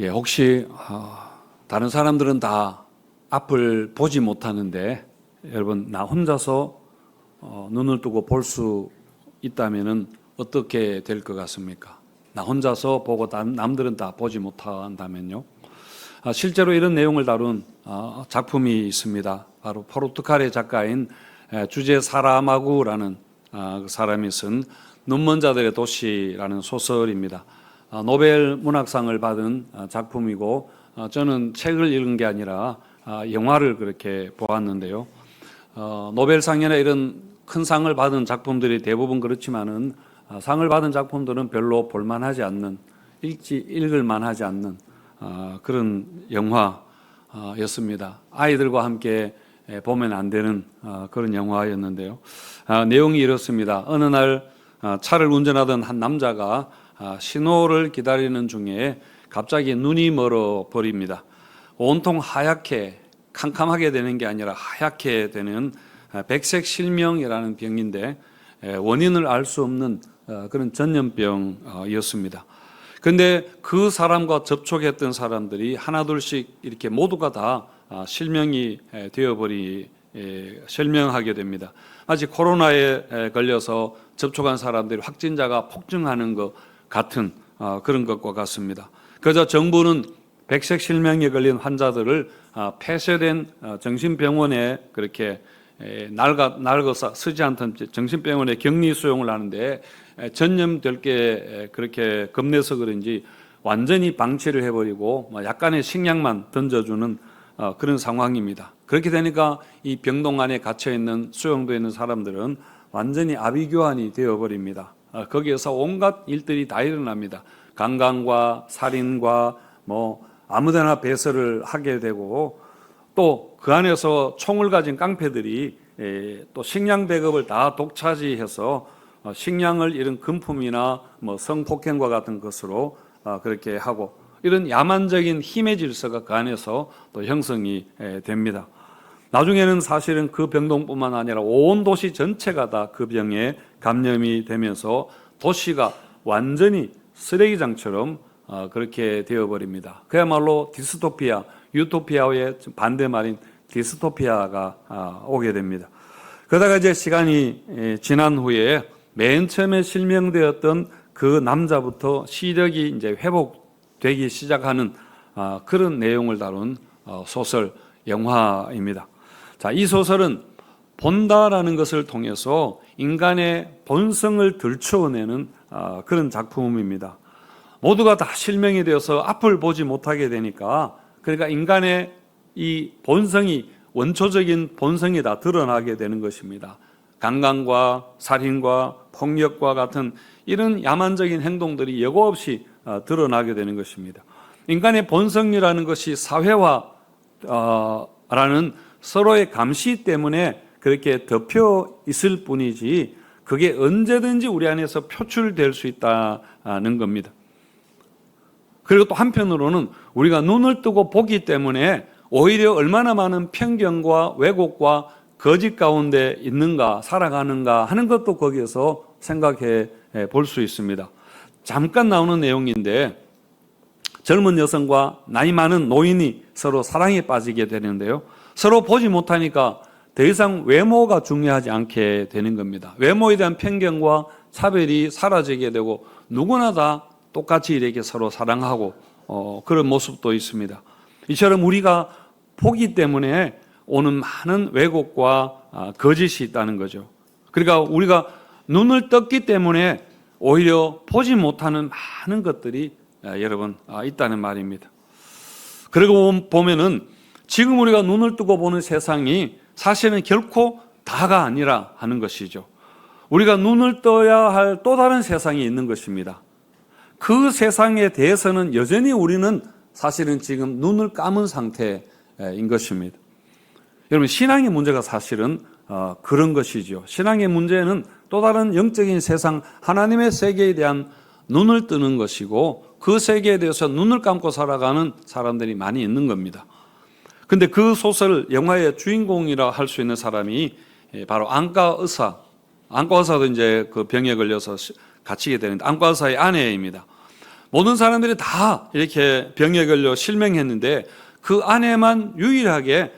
혹시 다른 사람들은 다 앞을 보지 못하는데 여러분 나 혼자서 눈을 뜨고 볼 수 있다면은 어떻게 될 것 같습니까? 나 혼자서 보고 남들은 다 보지 못한다면요. 실제로 이런 내용을 다룬 작품이 있습니다. 바로 포르투갈의 작가인 주제 사라마구라는 사람이 쓴 눈먼 자들의 도시라는 소설입니다. 노벨 문학상을 받은 작품이고 저는 책을 읽은 게 아니라 영화를 그렇게 보았는데요. 노벨상이나 이런 큰 상을 받은 작품들이 대부분 그렇지만은 상을 받은 작품들은 별로 볼만하지 않는, 읽을 만하지 않는 그런 영화였습니다. 아이들과 함께 보면 안 되는 그런 영화였는데요. 내용이 이렇습니다. 어느 날 차를 운전하던 한 남자가 신호를 기다리는 중에 갑자기 눈이 멀어 버립니다. 온통 하얗게 캄캄하게 되는 게 아니라 하얗게 되는 백색 실명이라는 병인데 원인을 알 수 없는 그런 전염병이었습니다. 그런데 그 사람과 접촉했던 사람들이 하나둘씩 이렇게 모두가 다 실명이 실명하게 됩니다. 마치 코로나에 걸려서 접촉한 사람들이 확진자가 폭증하는 것 같은 그런 것과 같습니다. 그래서 정부는 백색 실명에 걸린 환자들을 폐쇄된 정신병원에 그렇게 낡아서 쓰지 않던 정신병원에 격리 수용을 하는데 전염될 게 그렇게 겁내서 그런지 완전히 방치를 해버리고 약간의 식량만 던져주는 그런 상황입니다. 그렇게 되니까 이 병동 안에 갇혀있는 수용되어 있는 사람들은 완전히 아비규환이 되어버립니다. 거기에서 온갖 일들이 다 일어납니다. 강간과 살인과 아무데나 배설을 하게 되고 또 그 안에서 총을 가진 깡패들이 또 식량 배급을 다 독차지해서 식량을 이런 금품이나 성폭행과 같은 것으로 그렇게 하고 이런 야만적인 힘의 질서가 그 안에서 또 형성이 됩니다. 나중에는 사실은 그 병동뿐만 아니라 온 도시 전체가 다 그 병에 감염이 되면서 도시가 완전히 쓰레기장처럼 그렇게 되어버립니다. 그야말로 디스토피아, 유토피아의 반대말인 디스토피아가 오게 됩니다. 그러다가 이제 시간이 지난 후에 맨 처음에 실명되었던 그 남자부터 시력이 이제 회복되기 시작하는 그런 내용을 다룬 소설, 영화입니다. 자, 이 소설은 본다라는 것을 통해서 인간의 본성을 들추어내는 그런 작품입니다. 모두가 다 실명이 되어서 앞을 보지 못하게 되니까 그러니까 인간의 이 본성이 원초적인 본성이 다 드러나게 되는 것입니다. 강간과 살인과 폭력과 같은 이런 야만적인 행동들이 여과 없이 드러나게 되는 것입니다. 인간의 본성이라는 것이 사회화라는 서로의 감시 때문에 그렇게 덮여 있을 뿐이지 그게 언제든지 우리 안에서 표출될 수 있다는 겁니다. 그리고 또 한편으로는 우리가 눈을 뜨고 보기 때문에 오히려 얼마나 많은 편견과 왜곡과 거짓 가운데 있는가, 살아가는가 하는 것도 거기에서 생각해 볼 수 있습니다. 잠깐 나오는 내용인데 젊은 여성과 나이 많은 노인이 서로 사랑에 빠지게 되는데요. 서로 보지 못하니까 더 이상 외모가 중요하지 않게 되는 겁니다. 외모에 대한 편견과 차별이 사라지게 되고 누구나 다 똑같이 이렇게 서로 사랑하고 그런 모습도 있습니다. 이처럼 우리가 보기 때문에 오는 많은 왜곡과 거짓이 있다는 거죠. 그러니까 우리가 눈을 떴기 때문에 오히려 보지 못하는 많은 것들이 여러분 있다는 말입니다. 그리고 보면은 지금 우리가 눈을 뜨고 보는 세상이 사실은 결코 다가 아니라 하는 것이죠. 우리가 눈을 떠야 할 또 다른 세상이 있는 것입니다. 그 세상에 대해서는 여전히 우리는 사실은 지금 눈을 감은 상태인 것입니다. 여러분 신앙의 문제가 사실은 그런 것이죠. 신앙의 문제는 또 다른 영적인 세상 하나님의 세계에 대한 눈을 뜨는 것이고 그 세계에 대해서 눈을 감고 살아가는 사람들이 많이 있는 겁니다. 근데 그 소설 영화의 주인공이라 할 수 있는 사람이 바로 안과 의사도 이제 그 병에 걸려서 갇히게 되는데 안과 의사의 아내입니다. 모든 사람들이 다 이렇게 병에 걸려 실명했는데 그 아내만 유일하게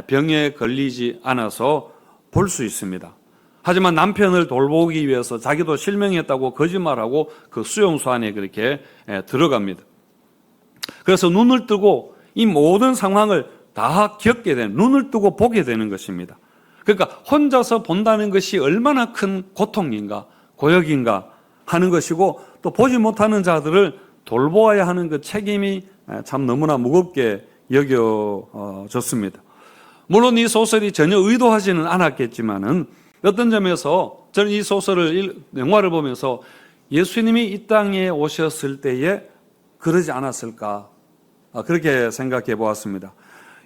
병에 걸리지 않아서 볼 수 있습니다. 하지만 남편을 돌보기 위해서 자기도 실명했다고 거짓말하고 그 수용소 안에 그렇게 들어갑니다. 그래서 눈을 뜨고 이 모든 상황을 다 겪게 되는, 눈을 뜨고 보게 되는 것입니다. 그러니까 혼자서 본다는 것이 얼마나 큰 고통인가, 고역인가 하는 것이고, 또 보지 못하는 자들을 돌보아야 하는 그 책임이 참 너무나 무겁게 여겨졌습니다. 물론 이 소설이 전혀 의도하지는 않았겠지만은 어떤 점에서 저는 이 소설을, 영화를 보면서 예수님이 이 땅에 오셨을 때에 그러지 않았을까, 그렇게 생각해 보았습니다.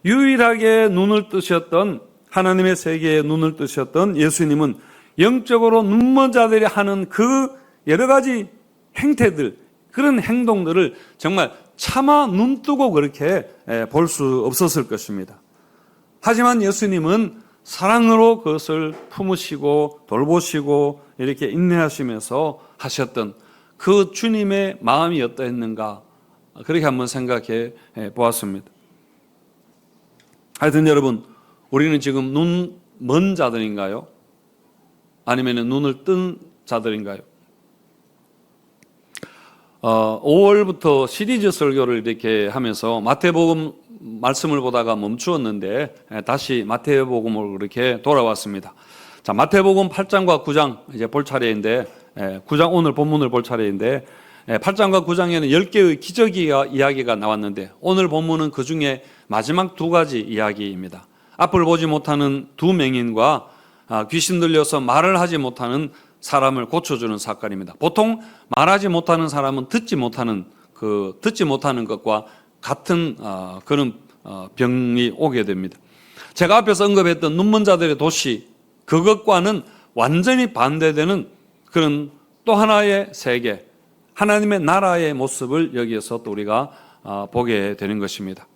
유일하게 눈을 뜨셨던, 하나님의 세계에 눈을 뜨셨던 예수님은 영적으로 눈먼 자들이 하는 그 여러 가지 행태들, 그런 행동들을 정말 차마 눈 뜨고 그렇게 볼 수 없었을 것입니다. 하지만 예수님은 사랑으로 그것을 품으시고 돌보시고 이렇게 인내하시면서 하셨던 그 주님의 마음이 어떠했는가, 그렇게 한번 생각해 보았습니다. 하여튼 여러분, 우리는 지금 눈 먼 자들인가요? 아니면 눈을 뜬 자들인가요? 5월부터 시리즈 설교를 이렇게 하면서 마태복음 말씀을 보다가 멈추었는데 다시 마태복음으로 그렇게 돌아왔습니다. 자, 마태복음 8장과 9장 이제 볼 차례인데, 9장 오늘 본문을 볼 차례인데, 8장과 9장에는 10개의 기적 이야기가 나왔는데 오늘 본문은 그 중에 마지막 2가지 이야기입니다. 앞을 보지 못하는 2 맹인과 귀신 들려서 말을 하지 못하는 사람을 고쳐주는 사건입니다. 보통 말하지 못하는 사람은 듣지 못하는 것과 같은 그런 병이 오게 됩니다. 제가 앞에서 언급했던 눈먼 자들의 도시, 그것과는 완전히 반대되는 그런 또 하나의 세계, 하나님의 나라의 모습을 여기에서 또 우리가 보게 되는 것입니다.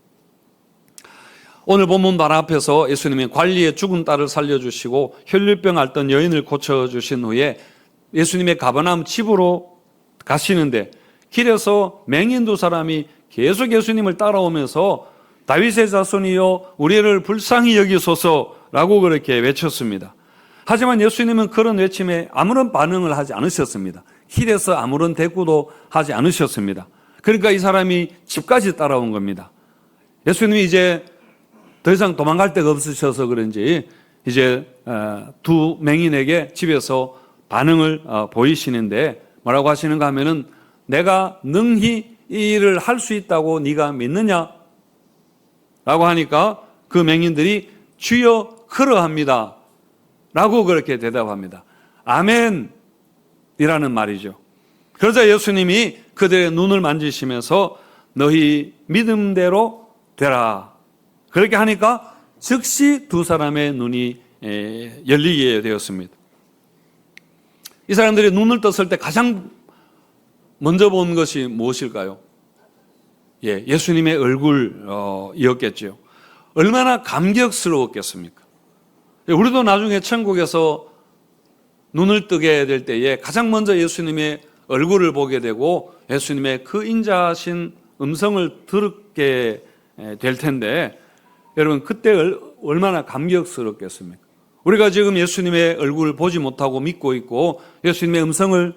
오늘 본문 바로 앞에서 예수님이 관리의 죽은 딸을 살려주시고 혈류병 앓던 여인을 고쳐주신 후에 예수님의 가버나움 집으로 가시는데 길에서 맹인 2사람이 계속 예수님을 따라오면서 다윗의 자손이여 우리를 불쌍히 여기소서라고 그렇게 외쳤습니다. 하지만 예수님은 그런 외침에 아무런 반응을 하지 않으셨습니다. 길에서 아무런 대꾸도 하지 않으셨습니다. 그러니까 이 사람이 집까지 따라온 겁니다. 예수님이 이제 더 이상 도망갈 데가 없으셔서 그런지 이제 2 맹인에게 집에서 반응을 보이시는데 뭐라고 하시는가 하면은 내가 능히 이 일을 할 수 있다고 네가 믿느냐? 라고 하니까 그 맹인들이 주여 그러합니다 라고 그렇게 대답합니다. 아멘 이라는 말이죠. 그러자 예수님이 그들의 눈을 만지시면서 너희 믿음대로 되라, 그렇게 하니까 즉시 2 사람의 눈이 열리게 되었습니다. 이 사람들이 눈을 떴을 때 가장 먼저 본 것이 무엇일까요? 예수님의 얼굴이었겠죠. 얼마나 감격스러웠겠습니까? 우리도 나중에 천국에서 눈을 뜨게 될 때에 가장 먼저 예수님의 얼굴을 보게 되고 예수님의 그 인자하신 음성을 듣게 될 텐데, 여러분 그때 얼마나 감격스럽겠습니까? 우리가 지금 예수님의 얼굴을 보지 못하고 믿고 있고 예수님의 음성을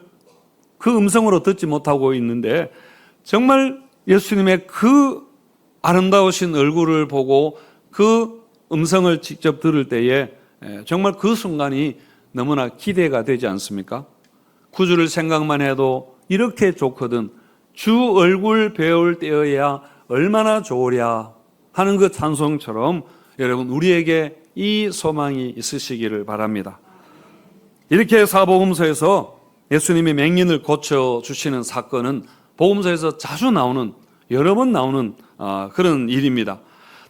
그 음성으로 듣지 못하고 있는데, 정말 예수님의 그 아름다우신 얼굴을 보고 그 음성을 직접 들을 때에 정말 그 순간이 너무나 기대가 되지 않습니까? 구주를 생각만 해도 이렇게 좋거든, 주 얼굴 배울 때여야 얼마나 좋으랴 하는 그 찬송처럼 여러분 우리에게 이 소망이 있으시기를 바랍니다. 이렇게 사복음서에서 예수님이 맹인을 고쳐주시는 사건은 복음서에서 자주 나오는, 여러 번 나오는 그런 일입니다.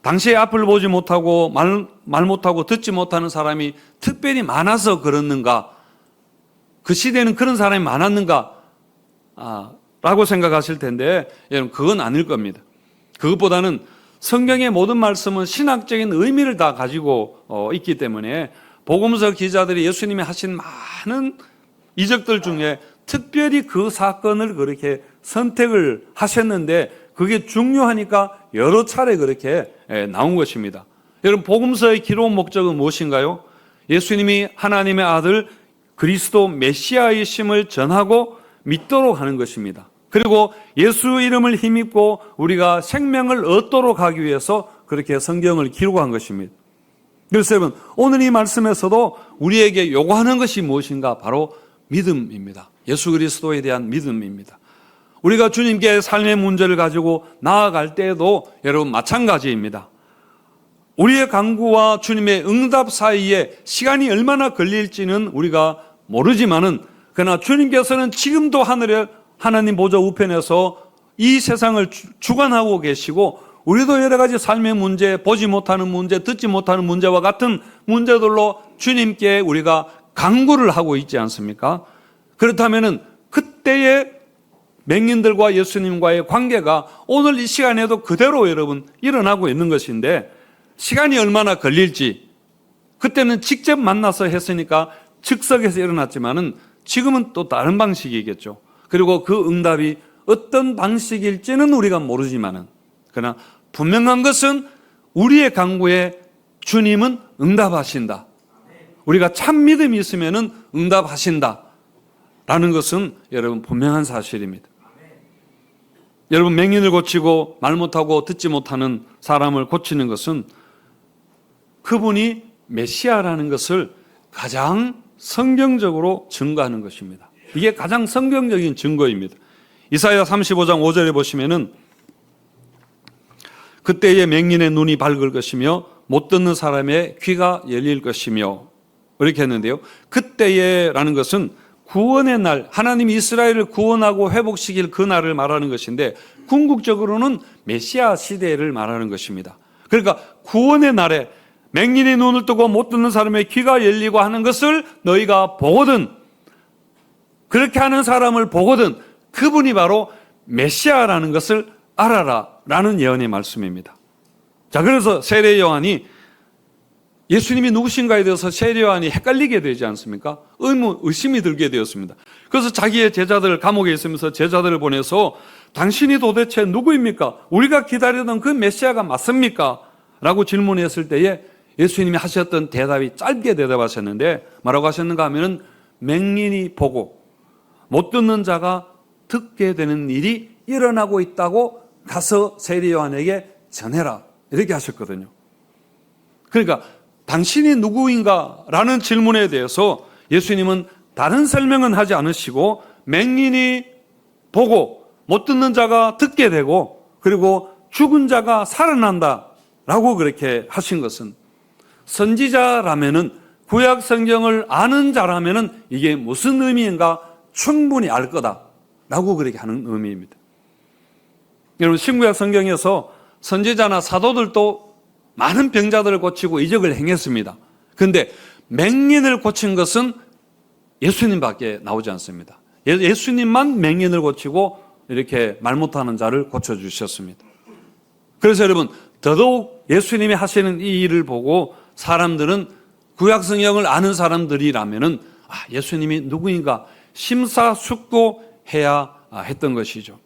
당시에 앞을 보지 못하고 말 못하고 듣지 못하는 사람이 특별히 많아서 그렇는가, 그 시대에는 그런 사람이 많았는가 라고 생각하실 텐데 여러분 그건 아닐 겁니다. 그것보다는 성경의 모든 말씀은 신학적인 의미를 다 가지고 있기 때문에 복음서 기자들이 예수님이 하신 많은 이적들 중에 특별히 그 사건을 그렇게 선택을 하셨는데 그게 중요하니까 여러 차례 그렇게 나온 것입니다. 여러분, 복음서의 기록 목적은 무엇인가요? 예수님이 하나님의 아들 그리스도 메시아이심을 전하고 믿도록 하는 것입니다. 그리고 예수 이름을 힘입고 우리가 생명을 얻도록 하기 위해서 그렇게 성경을 기록한 것입니다. 그래서 여러분, 오늘 이 말씀에서도 우리에게 요구하는 것이 무엇인가? 바로 믿음입니다. 예수 그리스도에 대한 믿음입니다. 우리가 주님께 삶의 문제를 가지고 나아갈 때에도 여러분 마찬가지입니다. 우리의 간구와 주님의 응답 사이에 시간이 얼마나 걸릴지는 우리가 모르지만은, 그러나 주님께서는 지금도 하늘에 하나님 보좌 우편에서 이 세상을 주관하고 계시고, 우리도 여러 가지 삶의 문제, 보지 못하는 문제, 듣지 못하는 문제와 같은 문제들로 주님께 우리가 간구를 하고 있지 않습니까? 그렇다면은 그때의 맹인들과 예수님과의 관계가 오늘 이 시간에도 그대로 여러분 일어나고 있는 것인데, 시간이 얼마나 걸릴지, 그때는 직접 만나서 했으니까 즉석에서 일어났지만은 지금은 또 다른 방식이겠죠. 그리고 그 응답이 어떤 방식일지는 우리가 모르지만은, 그러나 분명한 것은 우리의 간구에 주님은 응답하신다. 우리가 참 믿음이 있으면은 응답하신다 라는 것은 여러분 분명한 사실입니다. 여러분, 맹인을 고치고 말 못하고 듣지 못하는 사람을 고치는 것은 그분이 메시아라는 것을 가장 성경적으로 증거하는 것입니다. 이게 가장 성경적인 증거입니다. 이사야 35장 5절에 보시면은 그때의 맹인의 눈이 밝을 것이며 못 듣는 사람의 귀가 열릴 것이며, 이렇게 했는데요. 그때에라는 것은 구원의 날, 하나님이 이스라엘을 구원하고 회복시킬 그 날을 말하는 것인데, 궁극적으로는 메시아 시대를 말하는 것입니다. 그러니까 구원의 날에 맹인의 눈을 뜨고 못 듣는 사람의 귀가 열리고 하는 것을 너희가 보거든, 그렇게 하는 사람을 보거든, 그분이 바로 메시아라는 것을 알아라 라는 예언의 말씀입니다. 자, 그래서 세례 요한이 예수님이 누구신가에 대해서 세례 요한이 헷갈리게 되지 않습니까? 의심이 들게 되었습니다. 그래서 자기의 제자들, 감옥에 있으면서 제자들을 보내서 당신이 도대체 누구입니까? 우리가 기다리던 그 메시아가 맞습니까? 라고 질문했을 때에 예수님이 하셨던 대답이 짧게 대답하셨는데, 뭐라고 하셨는가 하면은 맹인이 보고 못 듣는 자가 듣게 되는 일이 일어나고 있다고 가서 세례 요한에게 전해라, 이렇게 하셨거든요. 그러니까 당신이 누구인가 라는 질문에 대해서 예수님은 다른 설명은 하지 않으시고, 맹인이 보고 못 듣는 자가 듣게 되고 그리고 죽은 자가 살아난다 라고 그렇게 하신 것은, 선지자라면은, 구약 성경을 아는 자라면은 이게 무슨 의미인가 충분히 알 거다 라고 그렇게 하는 의미입니다. 여러분, 신구약 성경에서 선지자나 사도들도 많은 병자들을 고치고 이적을 행했습니다. 그런데 맹인을 고친 것은 예수님밖에 나오지 않습니다. 예수님만 맹인을 고치고 이렇게 말 못하는 자를 고쳐주셨습니다. 그래서 여러분, 더더욱 예수님이 하시는 이 일을 보고 사람들은, 구약 성경을 아는 사람들이라면은 예수님이 누구인가 심사숙고해야 했던 것이죠.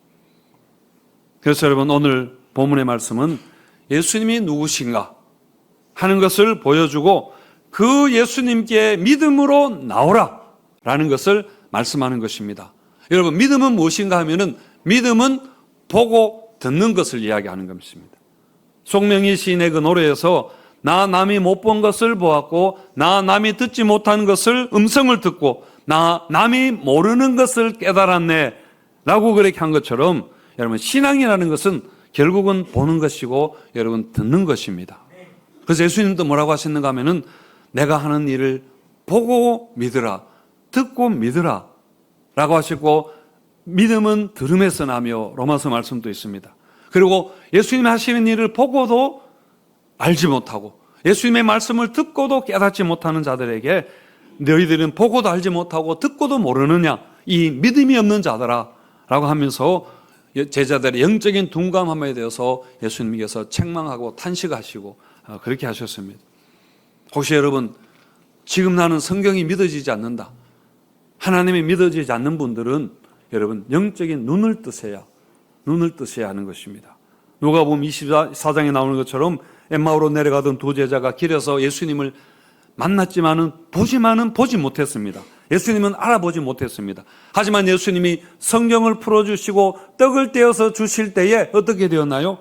그래서 여러분, 오늘 본문의 말씀은 예수님이 누구신가 하는 것을 보여주고 그 예수님께 믿음으로 나오라 라는 것을 말씀하는 것입니다. 여러분, 믿음은 무엇인가 하면은, 믿음은 보고 듣는 것을 이야기하는 것입니다. 송명희 시인의 그 노래에서 나 남이 못 본 것을 보았고 나 남이 듣지 못한 것을 음성을 듣고 나 남이 모르는 것을 깨달았네 라고 그렇게 한 것처럼, 여러분, 신앙이라는 것은 결국은 보는 것이고 여러분 듣는 것입니다. 그래서 예수님도 뭐라고 하셨는가 하면은 내가 하는 일을 보고 믿으라, 듣고 믿으라 라고 하시고, 믿음은 들음에서 나며 로마서 말씀도 있습니다. 그리고 예수님이 하시는 일을 보고도 알지 못하고 예수님의 말씀을 듣고도 깨닫지 못하는 자들에게 너희들은 보고도 알지 못하고 듣고도 모르느냐, 이 믿음이 없는 자들아 라고 하면서 제자들의 영적인 둔감함에 대해서 예수님께서 책망하고 탄식하시고 그렇게 하셨습니다. 혹시 여러분, 지금 나는 성경이 믿어지지 않는다, 하나님이 믿어지지 않는 분들은 여러분 영적인 눈을 뜨세야 하는 것입니다. 누가복음 24장에 나오는 것처럼 엠마오로 내려가던 두 제자가 길에서 예수님을 만났지만은 보지 못했습니다. 예수님은 알아보지 못했습니다. 하지만 예수님이 성경을 풀어주시고 떡을 떼어서 주실 때에 어떻게 되었나요?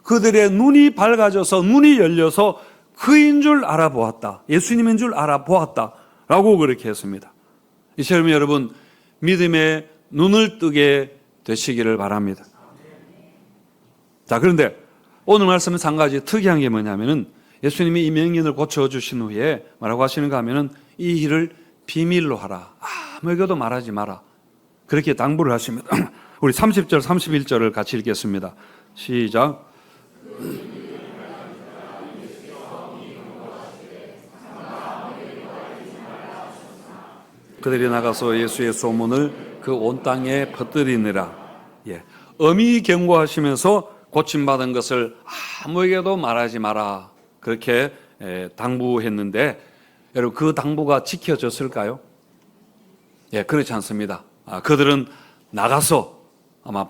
그들의 눈이 밝아져서, 눈이 열려서 그인 줄 알아보았다. 예수님인 줄 알아보았다. 라고 그렇게 했습니다. 이처럼 여러분, 믿음의 눈을 뜨게 되시기를 바랍니다. 자, 그런데 오늘 말씀은 한 가지 특이한 게 뭐냐면은 예수님이 이 명인을 고쳐주신 후에 뭐라고 하시는가 하면은 이 일을 비밀로 하라. 아무에게도 말하지 마라. 그렇게 당부를 하십니다. 우리 30절, 31절을 같이 읽겠습니다. 시작. 그들이 나가서 예수의 소문을 그 온 땅에 퍼뜨리느라. 엄히 경고하시면서 고침받은 것을 아무에게도 말하지 마라. 그렇게 당부했는데 여러분 그 당부가 지켜졌을까요? 그렇지 않습니다. 그들은 나가서 아마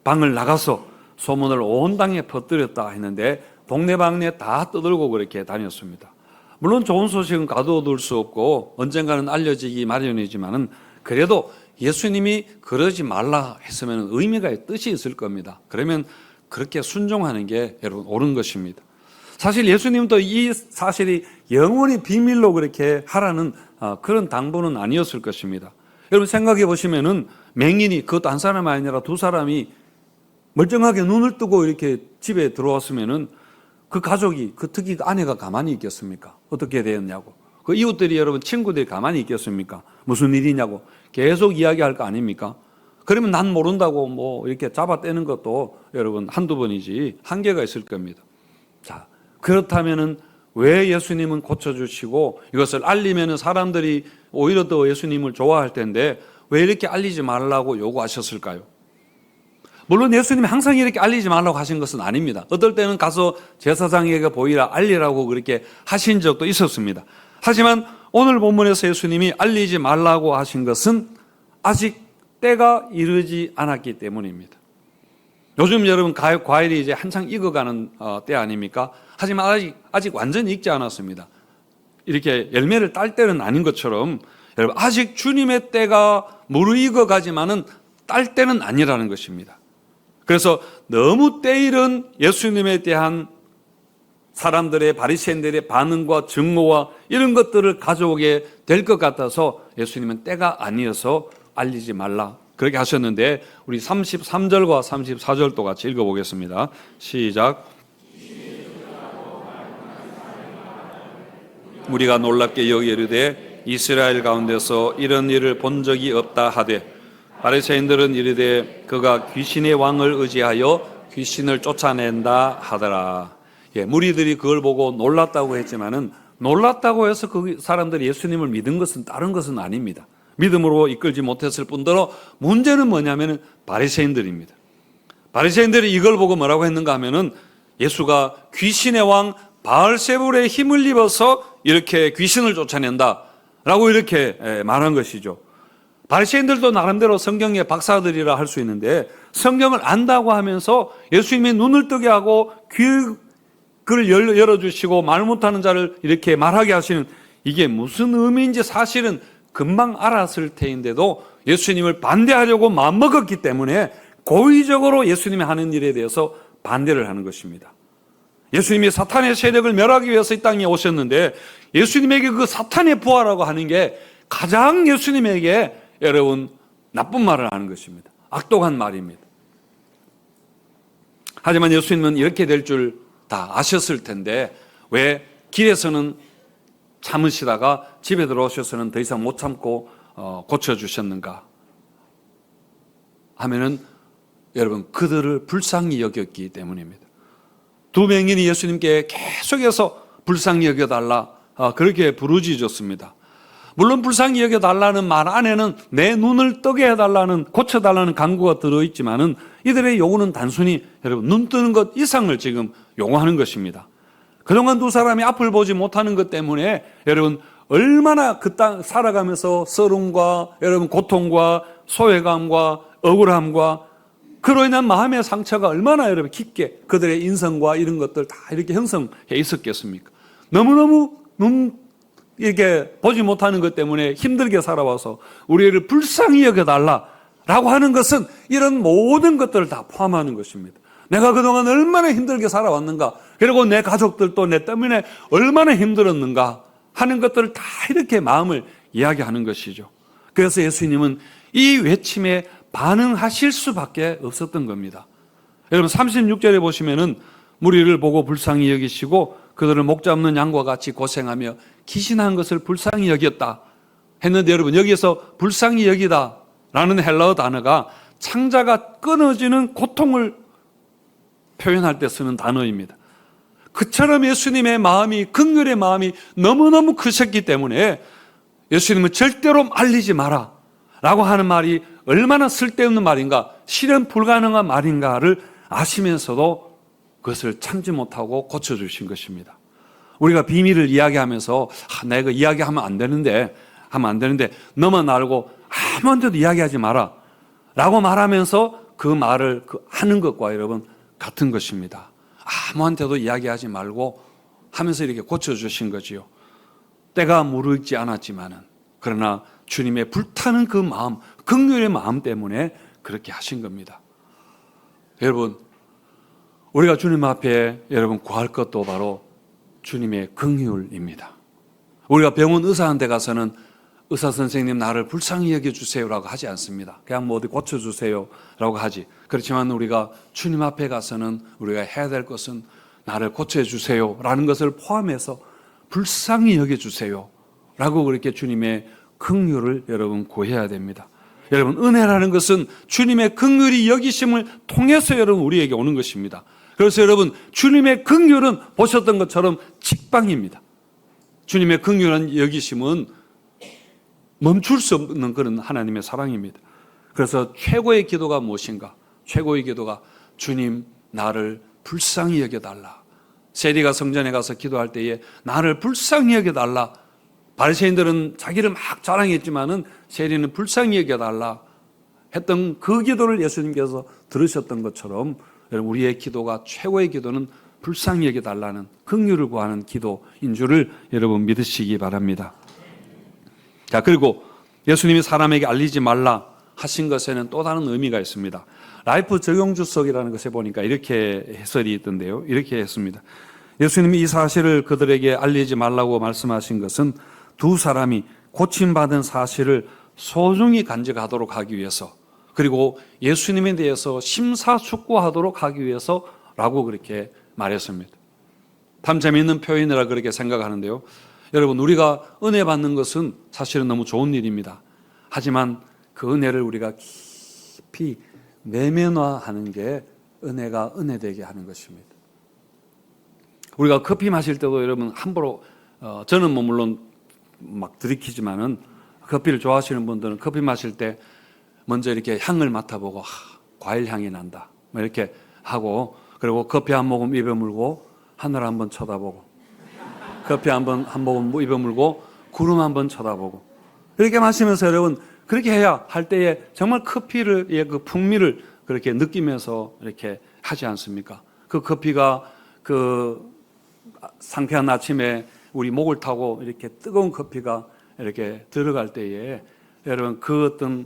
방을 나가서 소문을 온 땅에 퍼뜨렸다 했는데 동네방네 다 떠들고 그렇게 다녔습니다. 물론 좋은 소식은 가둬둘 수 없고 언젠가는 알려지기 마련이지만은 그래도 예수님이 그러지 말라 했으면 의미가 뜻이 있을 겁니다. 그러면 그렇게 순종하는 게 여러분 옳은 것입니다. 사실 예수님도 이 사실이 영원히 비밀로 그렇게 하라는 그런 당부는 아니었을 것입니다. 여러분 생각해 보시면은 맹인이 그것도 한 사람이 아니라 두 사람이 멀쩡하게 눈을 뜨고 이렇게 집에 들어왔으면은 그 가족이, 특히 그 아내가 가만히 있겠습니까? 어떻게 되었냐고. 그 이웃들이 여러분 친구들이 가만히 있겠습니까? 무슨 일이냐고 계속 이야기할 거 아닙니까? 그러면 난 모른다고 뭐 이렇게 잡아떼는 것도 여러분 한두 번이지 한계가 있을 겁니다. 자, 그렇다면은 왜 예수님은 고쳐주시고 이것을 알리면은 사람들이 오히려 더 예수님을 좋아할 텐데 왜 이렇게 알리지 말라고 요구하셨을까요? 물론 예수님이 항상 이렇게 알리지 말라고 하신 것은 아닙니다. 어떨 때는 가서 제사장에게 보이라 알리라고 그렇게 하신 적도 있었습니다. 하지만 오늘 본문에서 예수님이 알리지 말라고 하신 것은 아직 때가 이르지 않았기 때문입니다. 요즘 여러분 과일이 이제 한창 익어가는 때 아닙니까? 하지만 아직 완전히 익지 않았습니다. 이렇게 열매를 딸 때는 아닌 것처럼 여러분 아직 주님의 때가 무르익어가지만은 딸 때는 아니라는 것입니다. 그래서 너무 때이른 예수님에 대한 사람들의 바리새인들의 반응과 증오와 이런 것들을 가져오게 될 것 같아서 예수님은 때가 아니어서 알리지 말라 그렇게 하셨는데 우리 33절과 34절도 같이 읽어보겠습니다. 시작. 우리가 놀랍게 여기이르되 이스라엘 가운데서 이런 일을 본 적이 없다 하되 바리새인들은 이르되 그가 귀신의 왕을 의지하여 귀신을 쫓아낸다 하더라. 무리들이 그걸 보고 놀랐다고 했지만은 놀랐다고 해서 그 사람들이 예수님을 믿은 것은 다른 것은 아닙니다. 믿음으로 이끌지 못했을 뿐더러 문제는 뭐냐면은 바리새인들입니다. 바리새인들이 이걸 보고 뭐라고 했는가 하면은 예수가 귀신의 왕 바알세불의 힘을 입어서 이렇게 귀신을 쫓아낸다라고 이렇게 말한 것이죠. 바리새인들도 나름대로 성경의 박사들이라 할 수 있는데 성경을 안다고 하면서 예수님의 눈을 뜨게 하고 귀를 열어주시고 말 못하는 자를 이렇게 말하게 하시는 이게 무슨 의미인지 사실은 금방 알았을 테인데도 예수님을 반대하려고 마음먹었기 때문에 고의적으로 예수님이 하는 일에 대해서 반대를 하는 것입니다. 예수님이 사탄의 세력을 멸하기 위해서 이 땅에 오셨는데 예수님에게 그 사탄의 부하라고 하는 게 가장 예수님에게 여러분 나쁜 말을 하는 것입니다. 악독한 말입니다. 하지만 예수님은 이렇게 될 줄 다 아셨을 텐데 왜 길에서는 참으시다가 집에 들어오셔서는 더 이상 못 참고 고쳐주셨는가 하면은 여러분 그들을 불쌍히 여겼기 때문입니다. 두 맹인이 예수님께 계속해서 불쌍히 여겨달라 그렇게 부르짖었습니다. 물론 불쌍히 여겨달라는 말 안에는 내 눈을 뜨게 해달라는 고쳐달라는 간구가 들어있지만은 이들의 요구는 단순히 여러분 눈 뜨는 것 이상을 지금 요구하는 것입니다. 그동안 두 사람이 앞을 보지 못하는 것 때문에 여러분 얼마나 그 땅 살아가면서 서름과 여러분 고통과 소외감과 억울함과 그로 인한 마음의 상처가 얼마나 여러분 깊게 그들의 인성과 이런 것들 다 이렇게 형성해 있었겠습니까? 너무너무 이렇게 보지 못하는 것 때문에 힘들게 살아와서 우리를 불쌍히 여겨달라라고 하는 것은 이런 모든 것들을 다 포함하는 것입니다. 내가 그동안 얼마나 힘들게 살아왔는가, 그리고 내 가족들도 내 때문에 얼마나 힘들었는가 하는 것들을 다 이렇게 마음을 이야기하는 것이죠. 그래서 예수님은 이 외침에 반응하실 수밖에 없었던 겁니다. 여러분 36절에 보시면은 무리를 보고 불쌍히 여기시고 그들을 목 잡는 양과 같이 고생하며 기신한 것을 불쌍히 여겼다 했는데, 여러분 여기에서 불쌍히 여기다 라는 헬라어 단어가 창자가 끊어지는 고통을 표현할 때 쓰는 단어입니다. 그처럼 예수님의 마음이, 긍휼의 마음이 너무너무 크셨기 때문에 예수님은 절대로 말리지 마라 라고 하는 말이 얼마나 쓸데없는 말인가, 실현 불가능한 말인가를 아시면서도 그것을 참지 못하고 고쳐주신 것입니다. 우리가 비밀을 이야기하면서 나 이거 이야기하면 안 되는데 너만 알고 아무한테도 이야기하지 마라 라고 말하면서 그 말을 하는 것과 여러분 같은 것입니다. 아무한테도 이야기하지 말고 하면서 이렇게 고쳐주신 거지요. 때가 무르익지 않았지만은, 그러나 주님의 불타는 그 마음, 긍휼의 마음 때문에 그렇게 하신 겁니다. 여러분, 우리가 주님 앞에 여러분 구할 것도 바로 주님의 긍휼입니다. 우리가 병원 의사한테 가서는 의사 선생님 나를 불쌍히 여겨주세요라고 하지 않습니다. 그냥 뭐 어디 고쳐주세요라고 하지. 그렇지만 우리가 주님 앞에 가서는 우리가 해야 될 것은 나를 고쳐주세요라는 것을 포함해서 불쌍히 여겨주세요라고 그렇게 주님의 긍휼을 여러분 구해야 됩니다. 여러분 은혜라는 것은 주님의 긍휼이 여기심을 통해서 여러분 우리에게 오는 것입니다. 그래서 여러분 주님의 긍휼은 보셨던 것처럼 직방입니다. 주님의 긍휼한 여기심은 멈출 수 없는 그런 하나님의 사랑입니다. 그래서 최고의 기도가 무엇인가? 최고의 기도가 주님 나를 불쌍히 여겨달라. 세리가 성전에 가서 기도할 때에 나를 불쌍히 여겨달라. 바리새인들은 자기를 막 자랑했지만은 세리는 불쌍히 여겨달라 했던 그 기도를 예수님께서 들으셨던 것처럼 여러분 우리의 기도가, 최고의 기도는 불쌍히 여겨달라는 긍휼을 구하는 기도인 줄을 여러분 믿으시기 바랍니다. 자, 그리고 예수님이 사람에게 알리지 말라 하신 것에는 또 다른 의미가 있습니다. 라이프 적용주석이라는 것에 보니까 이렇게 해설이 있던데요. 이렇게 했습니다. 예수님이 이 사실을 그들에게 알리지 말라고 말씀하신 것은 두 사람이 고침받은 사실을 소중히 간직하도록 하기 위해서, 그리고 예수님에 대해서 심사숙고하도록 하기 위해서라고 그렇게 말했습니다. 참 재미있는 표현이라 그렇게 생각하는데요. 여러분 우리가 은혜 받는 것은 사실은 너무 좋은 일입니다. 하지만 그 은혜를 우리가 깊이 내면화하는 게 은혜가 은혜되게 하는 것입니다. 우리가 커피 마실 때도 여러분 함부로 저는 뭐 물론 막 들이키지만은 커피를 좋아하시는 분들은 커피 마실 때 먼저 이렇게 향을 맡아보고 과일 향이 난다 뭐 이렇게 하고, 그리고 커피 한 모금 입에 물고 하늘 한번 쳐다보고, 커피 한 모금 입에 물고 구름 한번 쳐다보고, 이렇게 마시면서 여러분 그렇게 해야 할 때에 정말 커피의 그 풍미를 그렇게 느끼면서 이렇게 하지 않습니까? 그 커피가 그 상쾌한 아침에 우리 목을 타고 이렇게 뜨거운 커피가 이렇게 들어갈 때에 여러분 그 어떤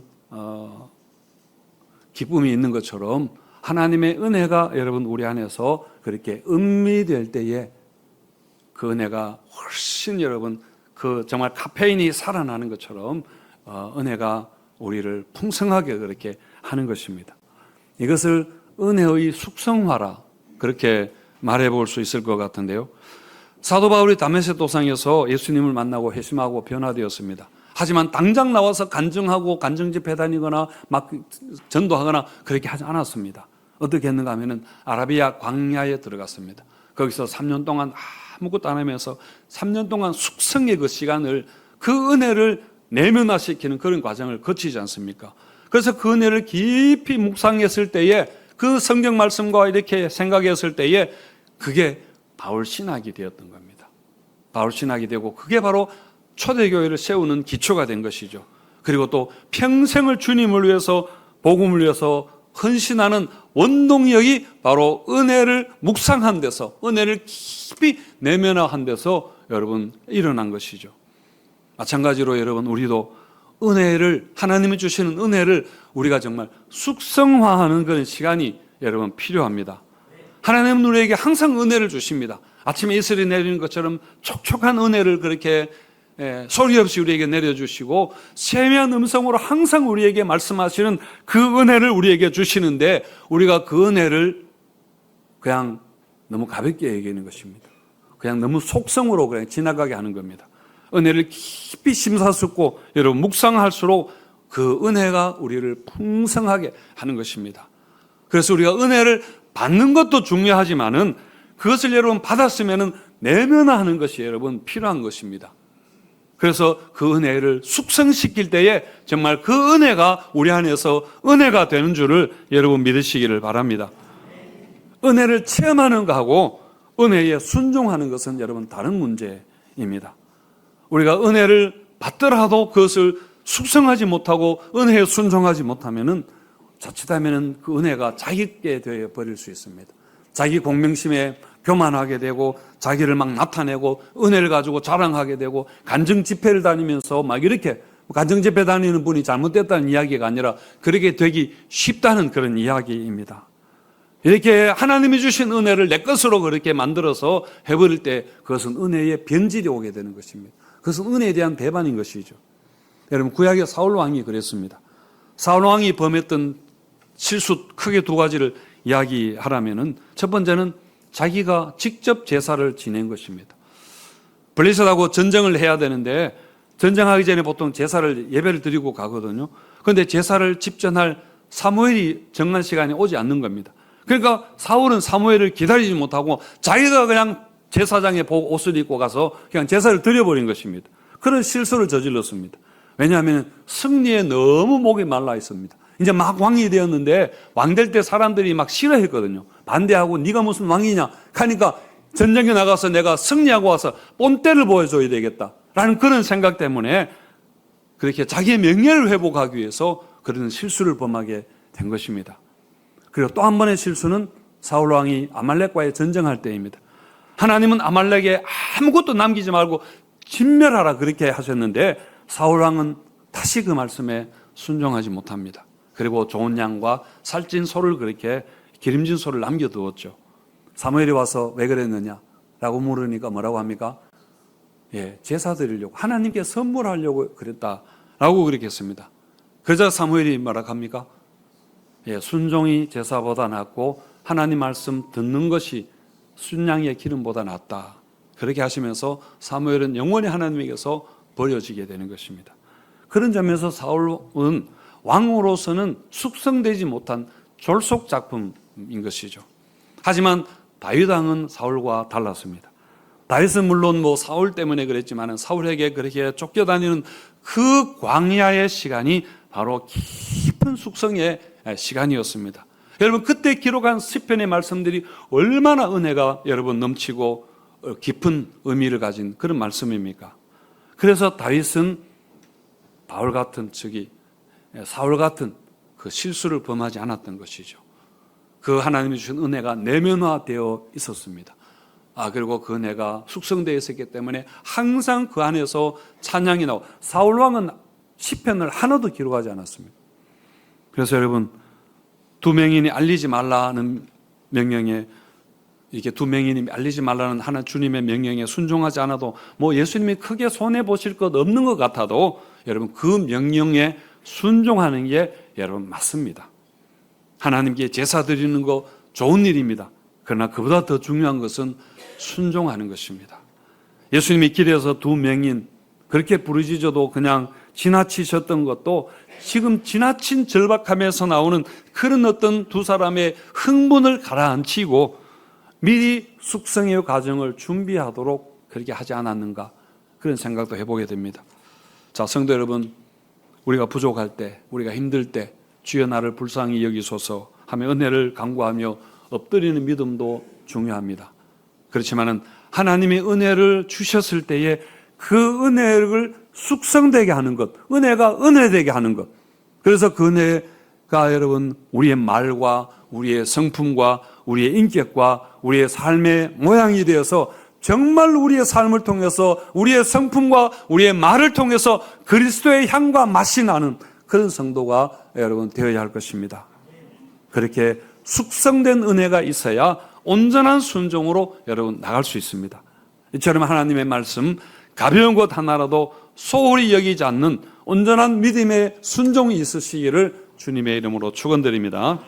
기쁨이 있는 것처럼 하나님의 은혜가 여러분 우리 안에서 그렇게 음미될 때에 그 은혜가 훨씬 여러분 그 정말 카페인이 살아나는 것처럼 은혜가 우리를 풍성하게 그렇게 하는 것입니다. 이것을 은혜의 숙성화라 그렇게 말해볼 수 있을 것 같은데요. 사도 바울이 다메섹 도상에서 예수님을 만나고 회심하고 변화되었습니다. 하지만 당장 나와서 간증하고 간증 집회 다니거나 막 전도하거나 그렇게 하지 않았습니다. 어떻게 했는가 하면은 아라비아 광야에 들어갔습니다. 거기서 3년 동안 아무것도 안 하면서 3년 동안 숙성의 그 시간을, 그 은혜를 내면화시키는 그런 과정을 거치지 않습니까? 그래서 그 은혜를 깊이 묵상했을 때에, 그 성경 말씀과 이렇게 생각했을 때에 그게 바울 신학이 되었던 겁니다. 바울 신학이 되고, 그게 바로 초대교회를 세우는 기초가 된 것이죠. 그리고 또 평생을 주님을 위해서, 복음을 위해서 헌신하는 원동력이 바로 은혜를 묵상한 데서, 은혜를 깊이 내면화한 데서 여러분 일어난 것이죠. 마찬가지로 여러분, 우리도 은혜를, 하나님이 주시는 은혜를 우리가 정말 숙성화하는 그런 시간이 여러분 필요합니다. 하나님은 우리에게 항상 은혜를 주십니다. 아침에 이슬이 내리는 것처럼 촉촉한 은혜를 그렇게 소리 없이 우리에게 내려주시고, 세미한 음성으로 항상 우리에게 말씀하시는 그 은혜를 우리에게 주시는데, 우리가 그 은혜를 그냥 너무 가볍게 얘기하는 것입니다. 그냥 너무 속성으로 그냥 지나가게 하는 겁니다. 은혜를 깊이 심사숙고 여러분 묵상할수록 그 은혜가 우리를 풍성하게 하는 것입니다. 그래서 우리가 은혜를 받는 것도 중요하지만은 그것을 여러분 받았으면은 내면화하는 것이 여러분 필요한 것입니다. 그래서 그 은혜를 숙성시킬 때에 정말 그 은혜가 우리 안에서 은혜가 되는 줄을 여러분 믿으시기를 바랍니다. 은혜를 체험하는 것하고 은혜에 순종하는 것은 여러분 다른 문제입니다. 우리가 은혜를 받더라도 그것을 숙성하지 못하고 은혜에 순종하지 못하면은 자칫하면은 그 은혜가 자기께 되어 버릴 수 있습니다. 자기 공명심에 교만하게 되고, 자기를 막 나타내고 은혜를 가지고 자랑하게 되고, 간증 집회를 다니면서 막 이렇게, 간증 집회 다니는 분이 잘못됐다는 이야기가 아니라 그렇게 되기 쉽다는 그런 이야기입니다. 이렇게 하나님이 주신 은혜를 내 것으로 그렇게 만들어서 해버릴 때 그것은 은혜의 변질이 오게 되는 것입니다. 그것은 은혜에 대한 배반인 것이죠. 여러분, 구약의 사울 왕이 그랬습니다. 사울 왕이 범했던 실수 크게 두 가지를 이야기하라면은, 첫 번째는 자기가 직접 제사를 지낸 것입니다. 블레셋하고 전쟁을 해야 되는데, 전쟁하기 전에 보통 제사를, 예배를 드리고 가거든요. 그런데 제사를 집전할 사무엘이 정한 시간이 오지 않는 겁니다. 그러니까 사울은 사무엘을 기다리지 못하고 자기가 그냥 제사장의 옷을 입고 가서 그냥 제사를 드려버린 것입니다. 그런 실수를 저질렀습니다. 왜냐하면 승리에 너무 목이 말라 있습니다. 이제 막 왕이 되었는데, 왕 될 때 사람들이 막 싫어했거든요. 반대하고 네가 무슨 왕이냐 하니까 전쟁에 나가서 내가 승리하고 와서 본때를 보여줘야 되겠다라는 그런 생각 때문에 그렇게 자기의 명예를 회복하기 위해서 그런 실수를 범하게 된 것입니다. 그리고 또 한 번의 실수는 사울 왕이 아말렉과의 전쟁할 때입니다. 하나님은 아말렉에 아무것도 남기지 말고 진멸하라 그렇게 하셨는데, 사울 왕은 다시 그 말씀에 순종하지 못합니다. 그리고 좋은 양과 살찐 소를, 그렇게 기름진 소를 남겨두었죠. 사무엘이 와서 왜 그랬느냐라고 물으니까 뭐라고 합니까? 제사 드리려고, 하나님께 선물하려고 그랬다라고 그렇게 했습니다. 그러자 사무엘이 뭐라고 합니까? 순종이 제사보다 낫고 하나님 말씀 듣는 것이 순양의 기름보다 낫다. 그렇게 하시면서 사무엘은 영원히 하나님에게서 버려지게 되는 것입니다. 그런 점에서 사울은 왕으로서는 숙성되지 못한 졸속 작품인 것이죠. 하지만 다윗 왕은 사울과 달랐습니다. 다윗은 물론 사울 때문에 그랬지만 사울에게 그렇게 쫓겨다니는 그 광야의 시간이 바로 깊은 숙성의 시간이었습니다. 여러분, 그때 기록한 시편의 말씀들이 얼마나 은혜가 여러분 넘치고 깊은 의미를 가진 그런 말씀입니까? 그래서 다윗은 바울 같은 사울 같은 그 실수를 범하지 않았던 것이죠. 그 하나님이 주신 은혜가 내면화되어 있었습니다. 그리고 그 은혜가 숙성되어 있었기 때문에 항상 그 안에서 찬양이 나오고, 사울 왕은 시편을 하나도 기록하지 않았습니다. 그래서 여러분, 두 맹인이 알리지 말라는 명령에, 이렇게 두 맹인이 알리지 말라는 하나 주님의 명령에 순종하지 않아도 예수님이 크게 손해 보실 것 없는 것 같아도 여러분, 그 명령에 순종하는 게 여러분 맞습니다. 하나님께 제사 드리는 거 좋은 일입니다. 그러나 그보다 더 중요한 것은 순종하는 것입니다. 예수님이 길에서 두 맹인 그렇게 부르짖어도 그냥 지나치셨던 것도 지금 지나친 절박함에서 나오는 그런 어떤 두 사람의 흥분을 가라앉히고 미리 숙성의 과정을 준비하도록 그렇게 하지 않았는가, 그런 생각도 해보게 됩니다. 자, 성도 여러분, 우리가 부족할 때, 우리가 힘들 때 주여 나를 불쌍히 여기소서 하며 은혜를 간구하며 엎드리는 믿음도 중요합니다. 그렇지만은 하나님의 은혜를 주셨을 때에 그 은혜를 숙성되게 하는 것, 은혜가 은혜되게 하는 것. 그래서 그 은혜가 여러분 우리의 말과 우리의 성품과 우리의 인격과 우리의 삶의 모양이 되어서 정말 우리의 삶을 통해서 우리의 성품과 우리의 말을 통해서 그리스도의 향과 맛이 나는 그런 성도가 여러분 되어야 할 것입니다. 그렇게 숙성된 은혜가 있어야 온전한 순종으로 여러분 나갈 수 있습니다. 이처럼 하나님의 말씀 가벼운 것 하나라도 소홀히 여기지 않는 온전한 믿음의 순종이 있으시기를 주님의 이름으로 축원드립니다.